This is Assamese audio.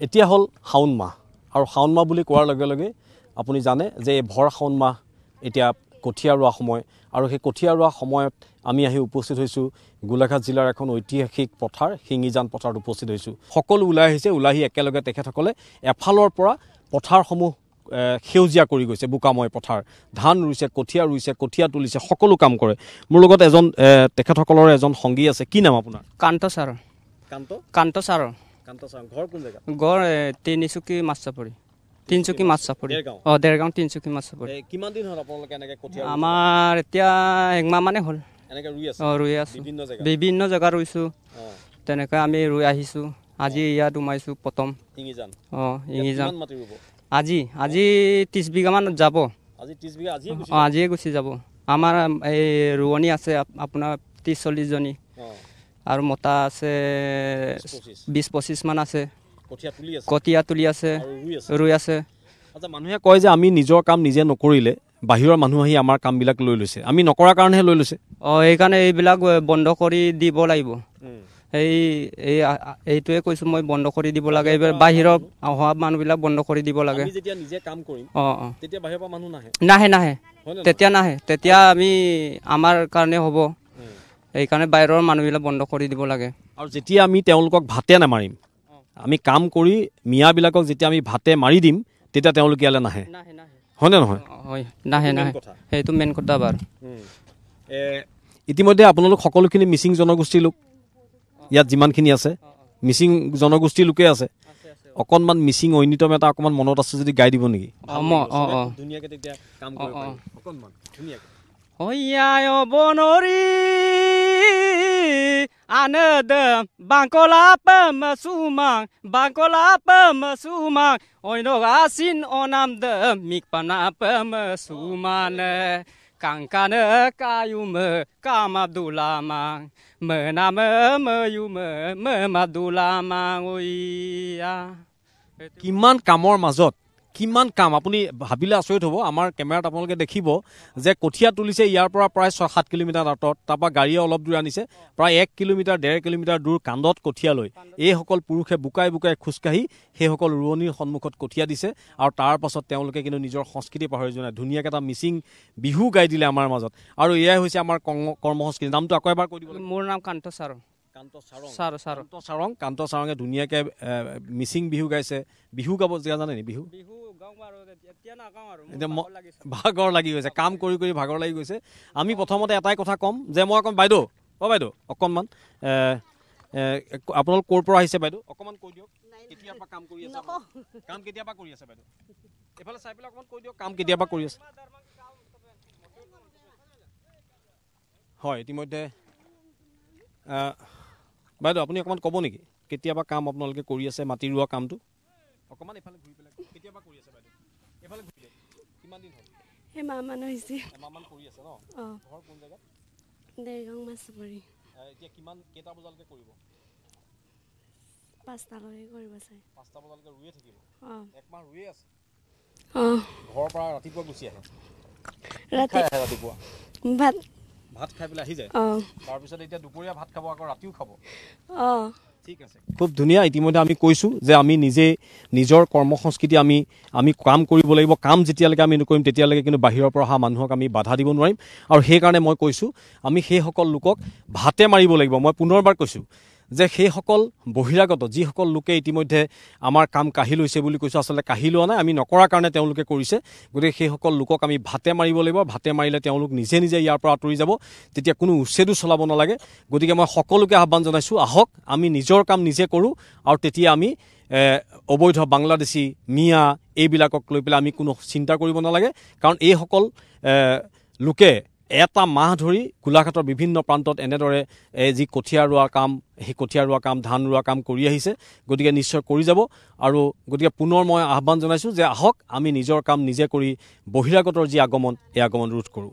এতিয়া হ'ল শাওণ মাহ আৰু শাওণ মাহ বুলি কোৱাৰ লগে লগে আপুনি জানে যে এই ভৰ শাওণ মাহ এতিয়া কঠীয়া ৰোৱা সময় আৰু সেই কঠীয়া ৰোৱা সময়ত আমি আহি উপস্থিত হৈছোঁ গোলাঘাট জিলাৰ এখন ঐতিহাসিক পথাৰ শিঙিজান পথাৰত উপস্থিত হৈছোঁ সকলো ওলাই আহিছে ওলাই আহি একেলগে তেখেতসকলে এফালৰ পৰা পথাৰসমূহ সেউজীয়া কৰি গৈছে বোকাময় পথাৰ ধান ৰুইছে কঠীয়া তুলিছে সকলো কাম কৰে মোৰ লগত এজন তেখেতসকলৰ এজন সংগী আছে কি নাম আপোনাৰ কান্ত ছাৰ ঘৰ কোন জেগা ঘৰ তিনিচুকী মাছচাপৰি দেৰগাঁও তিনিচুকী মাছচাপৰি কিমান দিন হ'ল আপোনালোকে এনেকৈ কঠীয়া আমাৰ এতিয়া একমাহ মানে হ'ল এনেকৈ ৰুই আছোঁ বিভিন্ন জেগা ৰুইছোঁ তেনেকৈ আমি ৰুই আহিছোঁ আজি ইয়াত সোমাইছোঁ প্ৰথম ইঙিজান আজি 30 বিঘামান যাব আজিয়ে গুচি যাব আমাৰ এই ৰোৱনী আছে আপোনাৰ 30-40 জনী আৰু মতা আছে 20-25 মান আছে কঠীয়া তুলি আছে ৰুই আছে আচ্ছা মানুহে কয় যে আমি নিজৰ কাম নিজে নকৰিলে বাহিৰৰ মানুহ আহি আমাৰ কামবিলাক লৈ লৈছে আমি নকৰাৰ কাৰণেহে লৈ লৈছে সেইকাৰণে এইবিলাক বন্ধ কৰি দিব লাগিব এইটোৱে কৈছোঁ মই বন্ধ কৰি দিব লাগে এইবাৰ বাহিৰৰ অহা মানুহবিলাক বন্ধ কৰি দিব লাগে যেতিয়া নিজে কাম কৰিম তেতিয়া বাহিৰৰ পৰা মানুহ নাহে তেতিয়া আমি আমাৰ কাৰণে হ'ব এইকাৰণে বাহিৰৰ মানুহবিলাক বন্ধ কৰি দিব লাগে আৰু যেতিয়া আমি তেওঁলোকক ভাতে নামাৰিম আমি কাম কৰি মিয়াবিলাকক যেতিয়া আমি ভাতে মাৰি দিম তেতিয়া তেওঁলোক ইয়ালৈ নাহে হয়নে নহয় নাহে সেইটো মেইন কথা বাৰু ইতিমধ্যে আপোনালোক সকলোখিনি মিচিং জনগোষ্ঠীৰ লোক ইয়াত যিমানখিনি আছে মিচিং জনগোষ্ঠীৰ লোকে আছে অকণমান মিচিং ঐনিতম এটা অকণমান মনত আছে যদি গাই দিব নেকি ধুনীয়াকৈ তেতিয়া কাম কৰিব পাৰিম অকণমান ধুনীয়াকৈ বনৰি আনদম বাংকলা পমসুমাং অইনগাসিন অনাম দম মিকপানা পমসুমানে কাংকানে কায়ুমে কামাবদুলামাং মেনামে ময়ুমে মেমাবদুলামাং ওইয়া কিমান কামৰ মাজত কিমান কাম আপুনি ভাবিলে আচৰিত হ'ব আমাৰ কেমেৰাত আপোনালোকে দেখিব যে কঠীয়া তুলিছে ইয়াৰ পৰা প্ৰায় 6-7 কিলোমিটাৰ আঁতৰত তাৰপৰা গাড়ীয়ে অলপ দূৰ আনিছে প্ৰায় 1 কিলোমিটাৰ 1.5 কিলোমিটাৰ দূৰ কান্ধত কঠীয়া লৈ এইসকল পুৰুষে বুকাই খোজকাঢ়ি সেইসকল ৰোৱনীৰ সন্মুখত কঠীয়া দিছে আৰু তাৰ পাছত তেওঁলোকে কিন্তু নিজৰ সংস্কৃতি পাহৰি যোৱা নাই ধুনীয়াকৈ এটা মিচিং বিহু গাই দিলে আমাৰ মাজত আৰু এয়াই হৈছে আমাৰ কৰ্মসংস্কৃতি নামটো আকৌ এবাৰ কৈ দিব মোৰ নাম কান্ত চাৰঙে ধুনীয়াকৈ মিচিং বিহু গাইছে বিহু গাব জানে নি বিহু ভাগৰ লাগি গৈছে কাম কৰি ভাগৰ লাগি গৈছে আমি প্ৰথমতে এটাই কথা ক'ম যে মই অকণ বাইদেউ অকণমান আপোনালোক ক'ৰ পৰা আহিছে বাইদেউ অকণমান কৈ দিয়ক কেতিয়াৰ পৰা কাম কৰি আছে কাম কেতিয়াৰ পৰা কৰি আছে বাইদেউ এইফালে চাই পেলাই অকণমান কৈ দিয়ক কাম কেতিয়াৰ পৰা কৰি আছে হয় ইতিমধ্যে বাইদেউ আপুনি অকণমান ক'ব নেকি কেতিয়াবা কাম আপোনালোকে কৰি আছে মাটি ৰোৱা কামটো অকণমান এইফালে ঘূৰি পেলাই কেতিয়াবা কৰি আছে বাইদেউ এইফালে ঘূৰি দিয়ক কিমান দিন হ'ল এমাহমান হৈছে এমাহমান কৰি আছে ন ঘৰ কোন জেগাত দেৰগাঁও মাছচাপৰি এতিয়া কেইটা বজালৈকে কৰিব 5টালৈকে কৰিব চাই 5টা বজালৈকে ৰুয়ে থাকিব একমাহ ৰুয়ে আছে ঘৰৰ পৰা ৰাতিপুৱা গুচি আহে ৰাতিপুৱা ভাত খাই পেলাই আহি যায় তাৰপিছত এতিয়া দুপৰীয়া ভাত খাব আকৌ ৰাতিও খাব ঠিক আছে খুব ধুনীয়া ইতিমধ্যে আমি কৈছোঁ যে আমি নিজে নিজৰ কৰ্মসংস্কৃতি আমি কাম কৰিব লাগিব কাম যেতিয়ালৈকে আমি নকৰিম তেতিয়ালৈকে কিন্তু বাহিৰৰ পৰা অহা মানুহক আমি বাধা দিব নোৱাৰিম আৰু সেইকাৰণে মই কৈছোঁ আমি সেইসকল লোকক ভাতে মাৰিব লাগিব মই পুনৰবাৰ কৈছোঁ যে সেইসকল বহিৰাগত যিসকল লোকে ইতিমধ্যে আমাৰ কাম কাঢ়ি লৈছে বুলি কৈছোঁ আচলতে কাঢ়ি লোৱা নাই আমি নকৰাৰ কাৰণে তেওঁলোকে কৰিছে গতিকে সেইসকল লোকক আমি ভাতে মাৰিব লাগিব ভাতে মাৰিলে তেওঁলোক নিজে ইয়াৰ পৰা আঁতৰি যাব তেতিয়া কোনো উচ্ছেদো চলাব নালাগে গতিকে মই সকলোকে আহ্বান জনাইছোঁ আহক আমি নিজৰ কাম নিজে কৰোঁ আৰু তেতিয়া আমি অবৈধ বাংলাদেশী মিয়া এইবিলাকক লৈ পেলাই আমি কোনো চিন্তা কৰিব নালাগে কাৰণ এইসকল লোকে এটা মাহ ধৰি গোলাঘাটৰ বিভিন্ন প্ৰান্তত এনেদৰে যি কঠীয়া ৰোৱা কাম সেই কঠীয়া ৰোৱা কাম ধান ৰোৱা কাম কৰি আহিছে গতিকে নিশ্চয় কৰি যাব আৰু গতিকে পুনৰ মই আহ্বান জনাইছোঁ যে আহক আমি নিজৰ কাম নিজে কৰি বহিৰাগতৰ যি আগমন এই আগমন ৰোধ কৰোঁ